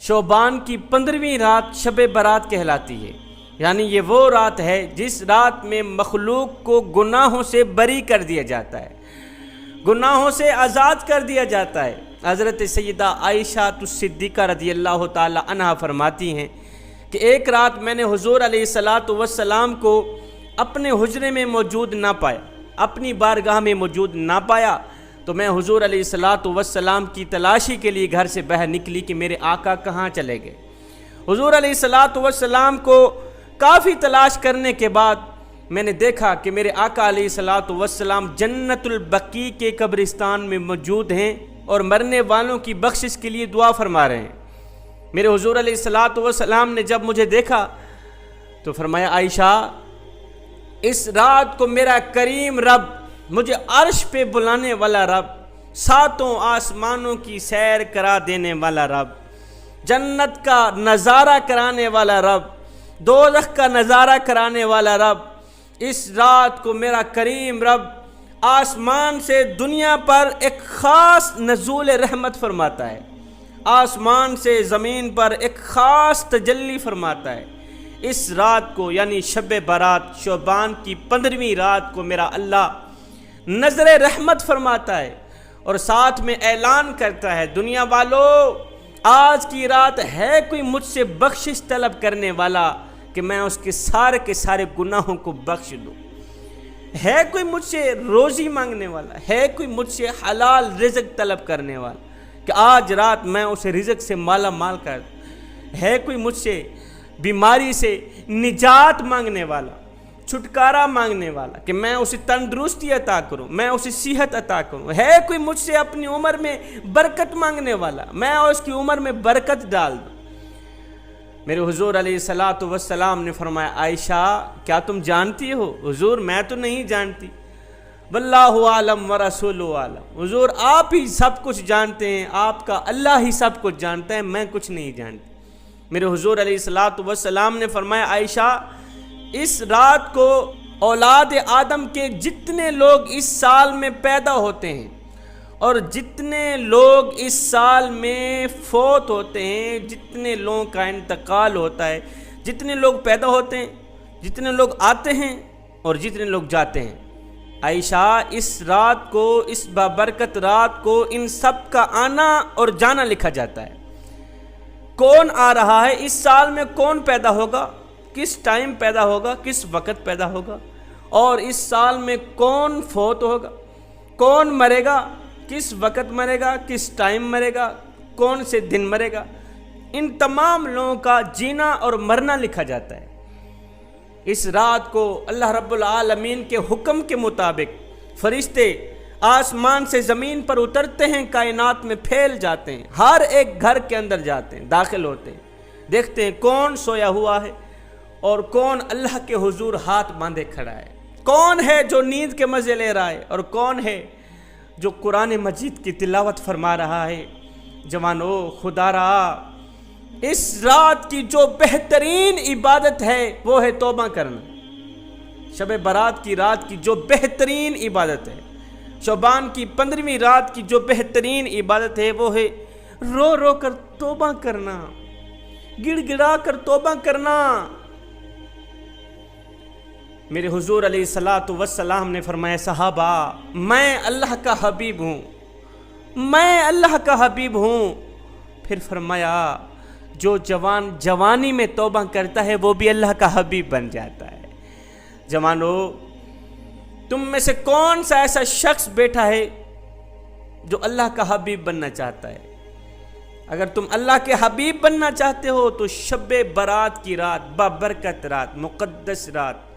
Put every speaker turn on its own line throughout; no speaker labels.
شعبان کی 15ویں رات شب برات کہلاتی ہے، یعنی یہ وہ رات ہے جس رات میں مخلوق کو گناہوں سے بری کر دیا جاتا ہے، گناہوں سے آزاد کر دیا جاتا ہے۔ حضرت سیدہ عائشہ صدیقہ رضی اللہ تعالی عنہا فرماتی ہیں کہ ایک رات میں نے حضور علیہ السلام کو اپنے حجرے میں موجود نہ پایا، اپنی بارگاہ میں موجود نہ پایا، تو میں حضور علیہ السلام کی تلاشی کے لیے گھر سے باہر نکلی کہ میرے آقا کہاں چلے گئے۔ حضور علیہ السلام کو کافی تلاش کرنے کے بعد میں نے دیکھا کہ میرے آقا علیہ السلام جنت البقیع کے قبرستان میں موجود ہیں اور مرنے والوں کی بخشش کے لیے دعا فرما رہے ہیں۔ میرے حضور علیہ السلام نے جب مجھے دیکھا تو فرمایا، عائشہ، اس رات کو میرا کریم رب، مجھے عرش پہ بلانے والا رب، ساتوں آسمانوں کی سیر کرا دینے والا رب، جنت کا نظارہ کرانے والا رب، دوزخ کا نظارہ کرانے والا رب، اس رات کو میرا کریم رب آسمان سے دنیا پر ایک خاص نزول رحمت فرماتا ہے، آسمان سے زمین پر ایک خاص تجلی فرماتا ہے۔ اس رات کو یعنی شب برات شعبان کی 15ویں رات کو میرا اللہ نظر رحمت فرماتا ہے اور ساتھ میں اعلان کرتا ہے، دنیا والو، آج کی رات ہے کوئی مجھ سے بخشش طلب کرنے والا کہ میں اس کے سارے گناہوں کو بخش دوں؟ ہے کوئی مجھ سے روزی مانگنے والا؟ ہے کوئی مجھ سے حلال رزق طلب کرنے والا کہ آج رات میں اسے رزق سے مالا مال کر دوں؟ ہے کوئی مجھ سے بیماری سے نجات مانگنے والا، چھٹکارا مانگنے والا کہ میں اسے تندرستی عطا کروں، میں اسے صحت عطا کروں؟ ہے کوئی مجھ سے اپنی عمر میں برکت مانگنے والا، میں اس کی عمر میں برکت ڈال دوں؟ میرے حضور علیہ السلام نے فرمایا، عائشہ، کیا تم جانتی ہو؟ حضور، میں تو نہیں جانتی۔ واللہ عالم ورسولہ عالم، حضور آپ ہی سب کچھ جانتے ہیں، آپ کا اللہ ہی سب کچھ جانتا ہے، میں کچھ نہیں جانتی۔ میرے حضور علیہ السلام نے فرمایا، عائشہ، اس رات کو اولاد آدم کے جتنے لوگ اس سال میں پیدا ہوتے ہیں اور جتنے لوگ اس سال میں فوت ہوتے ہیں، جتنے لوگوں کا انتقال ہوتا ہے، جتنے لوگ پیدا ہوتے ہیں، جتنے لوگ آتے ہیں اور جتنے لوگ جاتے ہیں، عائشہ، اس رات کو، اس بابرکت رات کو ان سب کا آنا اور جانا لکھا جاتا ہے۔ کون آ رہا ہے، اس سال میں کون پیدا ہوگا، کس ٹائم پیدا ہوگا، کس وقت پیدا ہوگا، اور اس سال میں کون فوت ہوگا، کون مرے گا، کس وقت مرے گا، کس ٹائم مرے گا، کون سے دن مرے گا، ان تمام لوگوں کا جینا اور مرنا لکھا جاتا ہے۔ اس رات کو اللہ رب العالمین کے حکم کے مطابق فرشتے آسمان سے زمین پر اترتے ہیں، کائنات میں پھیل جاتے ہیں، ہر ایک گھر کے اندر جاتے ہیں، داخل ہوتے ہیں، دیکھتے ہیں کون سویا ہوا ہے اور کون اللہ کے حضور ہاتھ باندھے کھڑا ہے، کون ہے جو نیند کے مزے لے رہا ہے اور کون ہے جو قرآن مجید کی تلاوت فرما رہا ہے۔ جوانو، خدا را، اس رات کی جو بہترین عبادت ہے وہ ہے توبہ کرنا۔ شب برات کی رات کی جو بہترین عبادت ہے، شعبان کی 15ویں رات کی جو بہترین عبادت ہے، وہ ہے رو رو کر توبہ کرنا، گڑ گڑا کر توبہ کرنا۔ میرے حضور علیہ السلام نے فرمایا، صحابہ، میں اللہ کا حبیب ہوں، میں اللہ کا حبیب ہوں۔ پھر فرمایا، جو جوان جوانی میں توبہ کرتا ہے وہ بھی اللہ کا حبیب بن جاتا ہے۔ جوانو، تم میں سے کون سا ایسا شخص بیٹھا ہے جو اللہ کا حبیب بننا چاہتا ہے؟ اگر تم اللہ کے حبیب بننا چاہتے ہو تو شب برات کی رات، بابرکت رات، مقدس رات،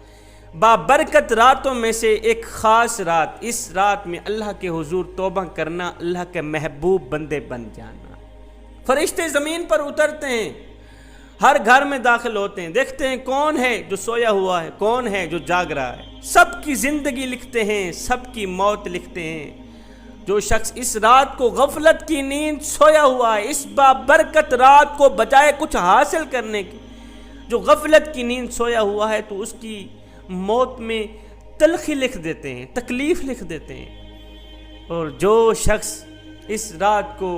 بابرکت راتوں میں سے ایک خاص رات، اس رات میں اللہ کے حضور توبہ کرنا، اللہ کے محبوب بندے بن جانا۔ فرشتے زمین پر اترتے ہیں، ہر گھر میں داخل ہوتے ہیں، دیکھتے ہیں کون ہے جو سویا ہوا ہے، کون ہے جو جاگ رہا ہے، سب کی زندگی لکھتے ہیں، سب کی موت لکھتے ہیں۔ جو شخص اس رات کو غفلت کی نیند سویا ہوا ہے، اس بابرکت رات کو بجائے کچھ حاصل کرنے کی جو غفلت کی نیند سویا ہوا ہے، تو اس کی موت میں تلخی لکھ دیتے ہیں، تکلیف لکھ دیتے ہیں۔ اور جو شخص اس رات کو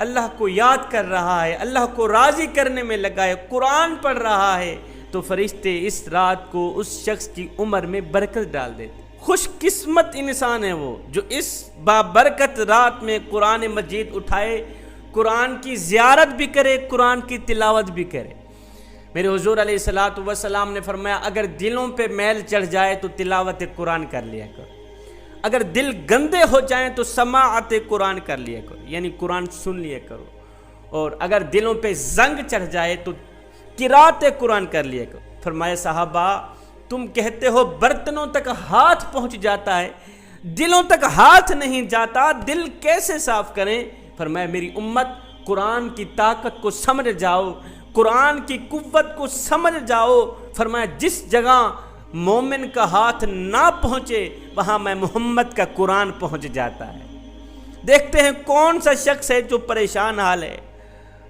اللہ کو یاد کر رہا ہے، اللہ کو راضی کرنے میں لگا ہے، قرآن پڑھ رہا ہے، تو فرشتے اس رات کو اس شخص کی عمر میں برکت ڈال دیتے۔ خوش قسمت انسان ہے وہ جو اس بابرکت رات میں قرآن مجید اٹھائے، قرآن کی زیارت بھی کرے، قرآن کی تلاوت بھی کرے۔ میرے حضور علیہ الصلوۃ والسلام نے فرمایا اگر دلوں پہ میل چڑھ جائے تو تلاوت قرآن کر لیا کرو، اگر دل گندے ہو جائیں تو سماعت قرآن کر لیا کرو، یعنی قرآن سن لیا کرو، اور اگر دلوں پہ زنگ چڑھ جائے تو قرات قرآن کر لیا کرو۔ فرمایا صحابہ تم کہتے ہو برتنوں تک ہاتھ پہنچ جاتا ہے، دلوں تک ہاتھ نہیں جاتا، دل کیسے صاف کریں؟ فرمایا میری امت قرآن کی طاقت کو سمجھ جاؤ، قرآن کی قوت کو سمجھ جاؤ۔ فرمایا جس جگہ مومن کا ہاتھ نہ پہنچے وہاں میں محمد کا قرآن پہنچ جاتا ہے۔ دیکھتے ہیں کون سا شخص ہے جو پریشان حال ہے،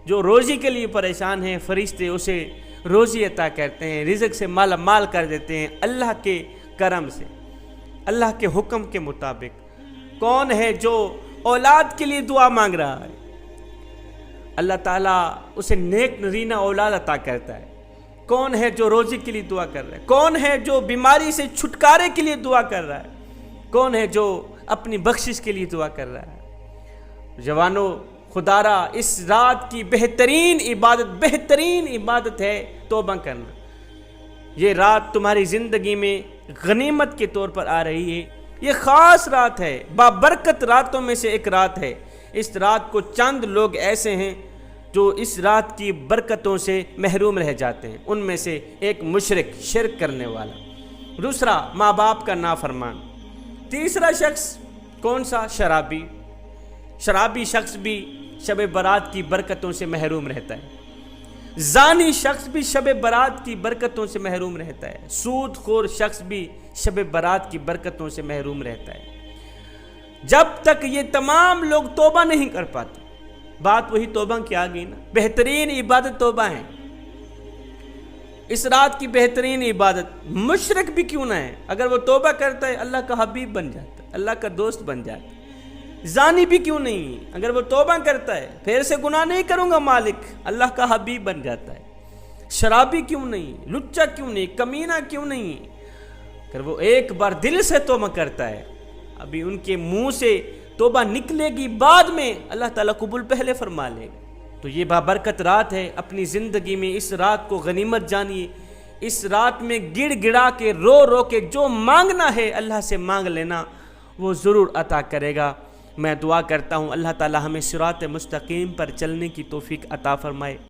جو روزی کے لیے پریشان ہے، فرشتے اسے روزی عطا کرتے ہیں، رزق سے مالا مال کر دیتے ہیں اللہ کے کرم سے، اللہ کے حکم کے مطابق۔ کون ہے جو اولاد کے لیے دعا مانگ رہا ہے، اللہ تعالیٰ اسے نیک نرینہ اولاد عطا کرتا ہے۔ کون ہے جو روزی کے لیے دعا کر رہا ہے، کون ہے جو بیماری سے چھٹکارے کے لیے دعا کر رہا ہے، کون ہے جو اپنی بخشش کے لیے دعا کر رہا ہے۔ جوانوں خدارا اس رات کی بہترین عبادت ہے توبہ کرنا۔ یہ رات تمہاری زندگی میں غنیمت کے طور پر آ رہی ہے، یہ خاص رات ہے، بابرکت راتوں میں سے ایک رات ہے۔ اس رات کو چند لوگ ایسے ہیں جو اس رات کی برکتوں سے محروم رہ جاتے ہیں، ان میں سے ایک مشرک، شرک کرنے والا، دوسرا ماں باپ کا نافرمان، تیسرا شخص کون سا؟ شرابی شخص بھی شب برات کی برکتوں سے محروم رہتا ہے، زانی شخص بھی شب برات کی برکتوں سے محروم رہتا ہے، سود خور شخص بھی شب برات کی برکتوں سے محروم رہتا ہے۔ جب تک یہ تمام لوگ توبہ نہیں کر پاتے، بات وہی توبہ کی آ گئی نا، بہترین عبادت توبہ ہے، اس رات کی بہترین عبادت۔ مشرک بھی کیوں نہ ہے، اگر وہ توبہ کرتا ہے اللہ کا حبیب بن جاتا ہے، اللہ کا دوست بن جاتا ہے۔ زانی بھی کیوں نہیں، اگر وہ توبہ کرتا ہے پھر سے گناہ نہیں کروں گا مالک، اللہ کا حبیب بن جاتا ہے۔ شرابی کیوں نہیں، لچا کیوں نہیں، کمینہ کیوں نہیں، اگر وہ ایک بار دل سے توبہ کرتا ہے، ابھی ان کے منہ سے توبہ نکلے گی، بعد میں اللہ تعالیٰ قبول پہلے فرما لے گا۔ تو یہ بابرکت رات ہے، اپنی زندگی میں اس رات کو غنیمت جانیے، اس رات میں گڑ گڑا کے رو کے جو مانگنا ہے اللہ سے مانگ لینا، وہ ضرور عطا کرے گا۔ میں دعا کرتا ہوں اللہ تعالیٰ ہمیں صراط مستقیم پر چلنے کی توفیق عطا فرمائے۔